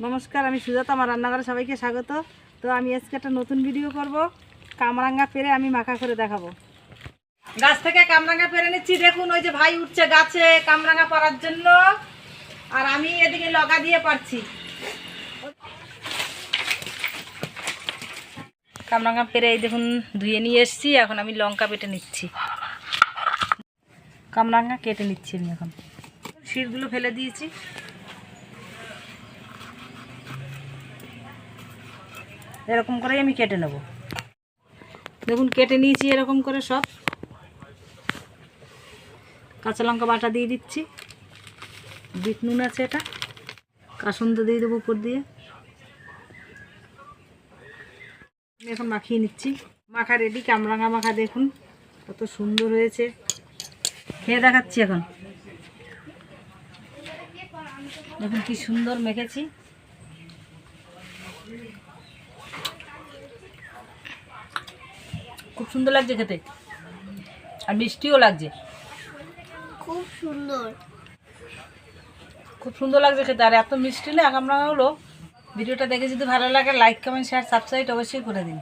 নমস্কার, আমি সুজাতা। আমার রান্নাঘরে সবাইকে স্বাগত। তো আমি আজকে একটা নতুন ভিডিও করব। কামরাঙ্গা পেরে আমি মাখা করে দেখাবো। গাছ থেকে কামরাঙ্গা পেরে নিচ্ছি। দেখুন, ওই যে ভাই উঠছে গাছে কামরাঙ্গা পাড়ার জন্য, আর আমি এদিকে লগা দিয়ে পারছি। কামরাঙ্গা পেরে এই দেখুন ধুয়ে নিয়ে এসেছি। এখন আমি লঙ্কা বেটে নিচ্ছি, কামরাঙ্গা কেটে নিচ্ছি। আমি এখন শিরগুলো ফেলে দিয়েছি। এরকম করেই আমি কেটে নেব। দেখুন কেটে নিয়েছি এরকম করে সব। কাঁচা লঙ্কা বাটা দিয়ে দিচ্ছি, বিট নুন আছে, এটা কাসুন্দ দিয়ে দেবো উপর দিয়ে। আমি এখন মাখিয়ে নিচ্ছি। মাখা রেডি, কামরাঙ্গা মাখা। দেখুন কত সুন্দর হয়েছে, খেয়ে দেখাচ্ছি এখন। দেখুন কি সুন্দর মেখেছি। খুব সুন্দর লাগছে খেতে, আর মিষ্টিও লাগছে। খুব সুন্দর লাগছে খেতে, আর এত মিষ্টি না কামরাঙ্গা হলো। ভিডিওটা দেখে যদি ভালো লাগে লাইক কমেন্ট শেয়ার সাবস্ক্রাইব অবশ্যই করে দিন।